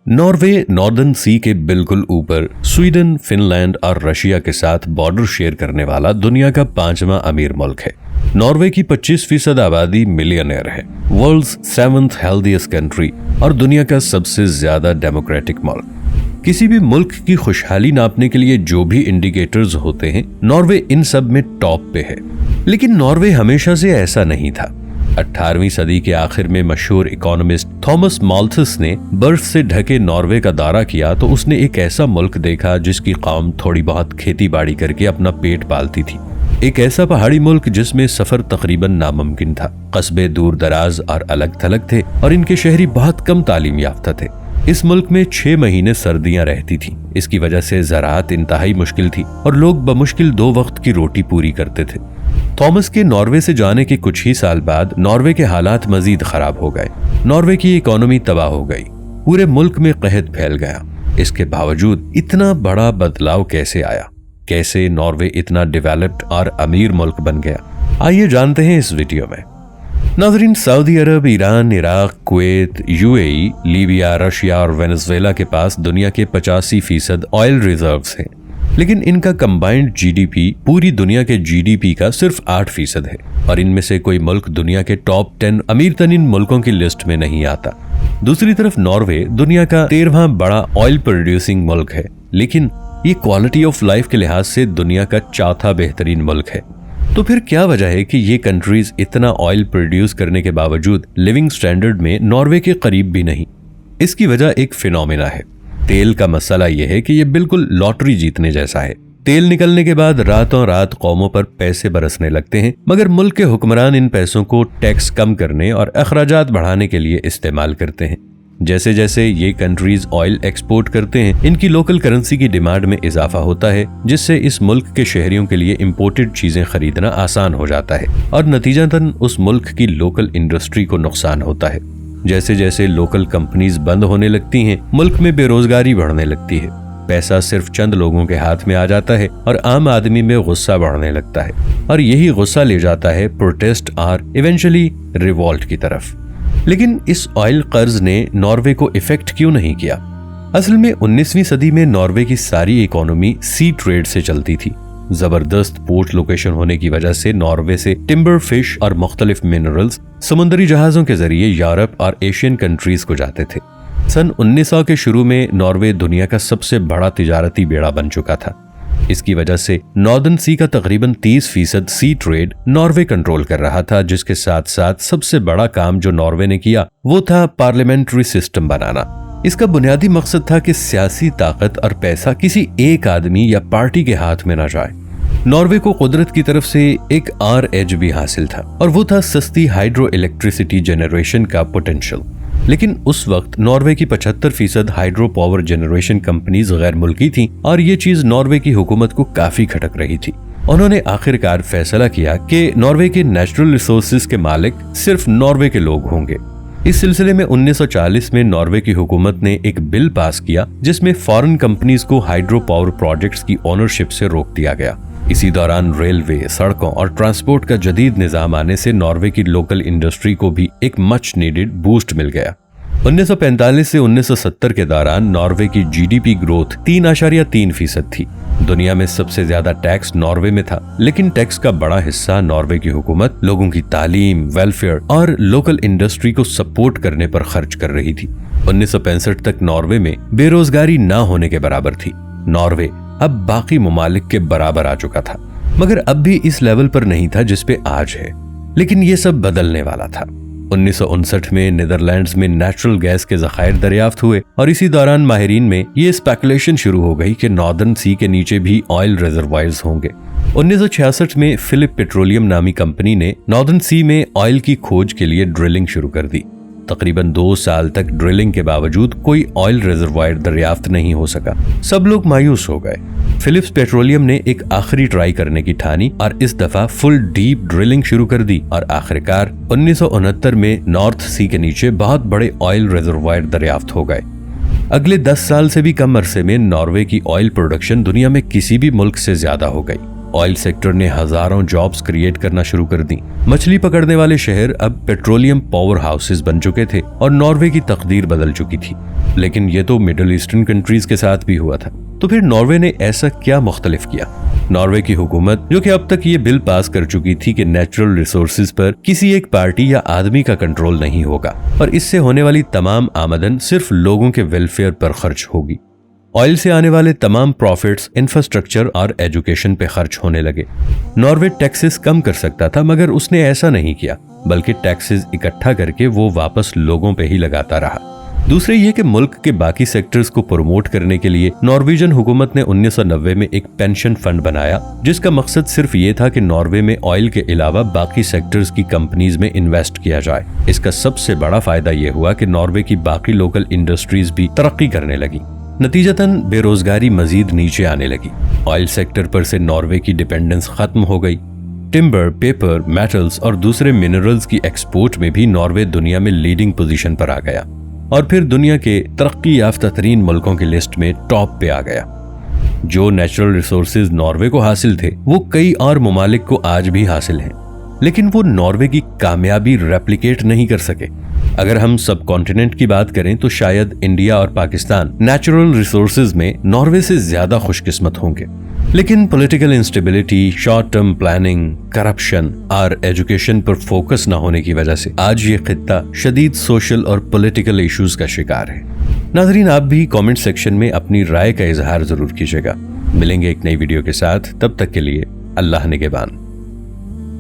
Norway northern सी के बिल्कुल ऊपर स्वीडन, फिनलैंड और रशिया के साथ बॉर्डर शेयर करने वाला दुनिया का 5वां अमीर मुल्क है। नॉर्वे की 25% आबादी मिलियनेयर है, वर्ल्ड्स 7th हेल्दीएस्ट कंट्री और दुनिया का सबसे ज्यादा डेमोक्रेटिक मुल्क। किसी भी मुल्क की खुशहाली नापने के लिए जो भी इंडिकेटर्स होते हैं, नॉर्वे इन सब में टॉप पे है। लेकिन नॉर्वे हमेशा से ऐसा नहीं था। 18वीं सदी के आखिर में मशहूर इकोनॉमिस्ट थॉमस माल्थस ने बर्फ से ढके नॉर्वे का दौरा किया तो उसने एक ऐसा मुल्क देखा जिसकी कौम थोड़ी बहुत खेती बाड़ी करके अपना पेट पालती थी। एक ऐसा पहाड़ी मुल्क जिसमें सफर तकरीबन नामुमकिन था। कस्बे दूर दराज और अलग थलग थे और इनके शहरी बहुत कम तालीम याफ्ता थे। इस मुल्क में 6 महीने सर्दियां रहती थीं। इसकी वजह से ज़राअत इंतहाई मुश्किल थी और लोग बमुश्किल 2 वक्त की रोटी पूरी करते थे। थॉमस के नॉर्वे से जाने के कुछ ही साल बाद नॉर्वे के हालात मजीद खराब हो गए। नॉर्वे की इकोनॉमी तबाह हो गई, पूरे मुल्क में कहत फैल गया। इसके बावजूद इतना बड़ा बदलाव कैसे आया? कैसे नॉर्वे इतना डेवलप्ड और अमीर मुल्क बन गया? आइए जानते हैं इस वीडियो में। नाज़रीन, Saudi Arab, Iran, Iraq, Kuwait, UAE, Libya, Russia और वेनेजुएला के पास दुनिया के 85% ऑयल रिजर्व्स हैं, लेकिन इनका कंबाइंड जीडीपी पूरी दुनिया के जीडीपी का सिर्फ 8% है और इनमें से कोई मुल्क दुनिया के टॉप 10 अमीर तरीन मुल्कों की लिस्ट में नहीं आता। दूसरी तरफ नॉर्वे दुनिया का 13वां बड़ा ऑयल प्रोड्यूसिंग मुल्क है, लेकिन ये क्वालिटी ऑफ लाइफ के लिहाज से दुनिया का 4था बेहतरीन मुल्क है। तो फिर क्या वजह है कि ये कंट्रीज इतना ऑयल प्रोड्यूस करने के बावजूद लिविंग स्टैंडर्ड में नॉर्वे के करीब भी नहीं? इसकी वजह एक फिनोमेना है। तेल का मसला यह है कि ये बिल्कुल लॉटरी जीतने जैसा है। तेल निकलने के बाद रातों रात कौमों पर पैसे बरसने लगते हैं, मगर मुल्क के हुक्मरान इन पैसों को टैक्स कम करने और अखराजात बढ़ाने के लिए इस्तेमाल करते हैं। जैसे जैसे ये कंट्रीज ऑयल एक्सपोर्ट करते हैं, इनकी लोकल करेंसी की डिमांड में इजाफा होता है, जिससे इस मुल्क के शहरियों के लिए इम्पोर्टेड चीजें खरीदना आसान हो जाता है और नतीजतन उस मुल्क की लोकल इंडस्ट्री को नुकसान होता है। जैसे जैसे लोकल कंपनीज बंद होने लगती हैं, मुल्क में बेरोजगारी बढ़ने लगती है। पैसा सिर्फ चंद लोगों के हाथ में आ जाता है और आम आदमी में गुस्सा बढ़ने लगता है और यही गुस्सा ले जाता है प्रोटेस्ट और इवेंचुअली रिवॉल्ट की तरफ। लेकिन इस ऑयल कर्ज ने नॉर्वे को इफेक्ट क्यों नहीं किया? असल में 19वीं सदी में नॉर्वे की सारी इकोनॉमी सी ट्रेड से चलती थी। जबरदस्त पोर्ट लोकेशन होने की वजह से नॉर्वे से टिम्बर, फिश और मुख्तलिफ मिनरल्स समुद्री जहाजों के जरिए यूरोप और एशियन कंट्रीज को जाते थे। सन 1900 के शुरू में नॉर्वे दुनिया का सबसे बड़ा तिजारती बेड़ा बन चुका था। इसकी वजह से नॉर्दर्न सी का तकरीबन 30% सी ट्रेड नॉर्वे कंट्रोल कर रहा था, जिसके साथ साथ सबसे बड़ा काम जो नॉर्वे ने किया वो था पार्लियामेंट्री सिस्टम बनाना। इसका बुनियादी मकसद था कि सियासी ताकत और पैसा किसी एक आदमी या पार्टी के हाथ में न जाए। नॉर्वे को कुदरत की तरफ से एक और एज भी हासिल था और वो था सस्ती हाइड्रो इलेक्ट्रिसिटी जनरेशन का पोटेंशियल। लेकिन उस वक्त नॉर्वे की 75% हाइड्रो पावर जनरेशन कंपनीज गैर मुल्की थीं और ये चीज नॉर्वे की हुकूमत को काफी खटक रही थी। उन्होंने आखिरकार फैसला किया कि नॉर्वे के नेचुरल रिसोर्सेज के मालिक सिर्फ नॉर्वे के लोग होंगे। इस सिलसिले में 1940 में नॉर्वे की हुकूमत ने एक बिल पास किया जिसमें फॉरेन कंपनीज को हाइड्रो पावर प्रोजेक्ट्स की ओनरशिप से रोक दिया गया। इसी दौरान रेलवे, सड़कों और ट्रांसपोर्ट का जदीद निजाम आने से नॉर्वे की लोकल इंडस्ट्री को भी एक मच नीडेड बूस्ट मिल गया। 1945 से 1970 के दौरान नॉर्वे की जीडीपी ग्रोथ 3.3% थी। दुनिया में सबसे ज्यादा टैक्स नॉर्वे में था, लेकिन टैक्स का बड़ा हिस्सा नॉर्वे की हुकूमत लोगों की तालीम, वेलफेयर और लोकल इंडस्ट्री को सपोर्ट करने पर खर्च कर रही थी। 1965 तक नॉर्वे में बेरोजगारी ना होने के बराबर थी। नॉर्वे अब बाकी ममालिक के बराबर आ चुका था, मगर अब भी इस लेवल पर नहीं था जिस पे आज है। लेकिन ये सब बदलने वाला था। 1959 में नीदरलैंड्स में नेचुरल गैस के ज़खायर दरियाफ्त हुए और इसी दौरान माहिरीन में ये स्पेकुलेशन शुरू हो गई कि नॉर्दर्न सी के नीचे भी ऑयल रिजर्वायर्स होंगे। 1966 में फिलिप पेट्रोलियम नामी कंपनी ने नॉर्दर्न सी में ऑयल की खोज के लिए ड्रिलिंग शुरू कर दी। तकरीबन 2 साल तक ड्रिलिंग के बावजूद कोई ऑयल रिजर्वायर दरियाफ्त नहीं हो सका। सब लोग मायूस हो गए। फिलिप्स पेट्रोलियम ने एक आखिरी ट्राई करने की ठानी और इस दफा फुल डीप ड्रिलिंग शुरू कर दी और आखिरकार 1969 में नॉर्थ सी के नीचे बहुत बड़े ऑयल रिजर्वायर दरियाफ्त हो गए। अगले 10 साल से भी कम अरसे में नॉर्वे की ऑयल प्रोडक्शन दुनिया में किसी भी मुल्क से ज्यादा हो गई। ऑयल सेक्टर ने हजारों जॉब्स क्रिएट करना शुरू कर दी। मछली पकड़ने वाले शहर अब पेट्रोलियम पावर हाउसेस बन चुके थे और नॉर्वे की तकदीर बदल चुकी थी। लेकिन ये तो मिडिल ईस्टर्न कंट्रीज के साथ भी हुआ था। तो फिर नॉर्वे ने ऐसा क्या मुख्तलिफ किया? नॉर्वे की हुकूमत, जो कि अब तक ये बिल पास कर चुकी थी कि नेचुरल रिसोर्सेज पर किसी एक पार्टी या आदमी का कंट्रोल नहीं होगा और इससे होने वाली तमाम आमदन सिर्फ लोगों के वेलफेयर पर खर्च होगी। ऑयल से आने वाले तमाम प्रॉफिट्स इंफ्रास्ट्रक्चर और एजुकेशन पे खर्च होने लगे। नॉर्वे टैक्सेस कम कर सकता था, मगर उसने ऐसा नहीं किया, बल्कि टैक्सेस इकट्ठा करके वो वापस लोगों पे ही लगाता रहा। दूसरे ये कि मुल्क के बाकी सेक्टर्स को प्रमोट करने के लिए नॉर्वेजियन हुकूमत ने 1990 में एक पेंशन फंड बनाया, जिसका मकसद सिर्फ ये था कि नॉर्वे में ऑयल के अलावा बाकी सेक्टर्स की कंपनीज में इन्वेस्ट किया जाए। इसका सबसे बड़ा फायदा ये हुआ कि नॉर्वे की बाकी लोकल इंडस्ट्रीज भी तरक्की करने लगी। नतीजतन बेरोजगारी मजीद नीचे आने लगी। ऑयल सेक्टर पर से नॉर्वे की डिपेंडेंस खत्म हो गई। टिम्बर, पेपर, मेटल्स और दूसरे मिनरल्स की एक्सपोर्ट में भी नॉर्वे दुनिया में लीडिंग पोजीशन पर आ गया और फिर दुनिया के तरक्की याफ्ता तरीन मुल्कों की लिस्ट में टॉप पे आ गया। जो नेचुरल रिसोर्सेज नॉर्वे को हासिल थे, वो कई और ममालिक को आज भी हासिल हैं, लेकिन वो नॉर्वे की कामयाबी रेप्लिकेट नहीं कर सके। अगर हम सब कॉन्टिनेंट की बात करें तो शायद इंडिया और पाकिस्तान नेचुरल रिसोर्सेज में नॉर्वे से ज्यादा खुशकिस्मत होंगे। लेकिन political instability, short term planning, corruption और एजुकेशन पर फोकस न होने की वजह से आज ये खित्ता शदीद सोशल और पॉलिटिकल इश्यूज का शिकार है। नाज़रीन, आप भी कमेंट सेक्शन में अपनी राय का इजहार जरूर कीजिएगा। मिलेंगे एक नई वीडियो के साथ, तब तक के लिए अल्लाह निगहबान।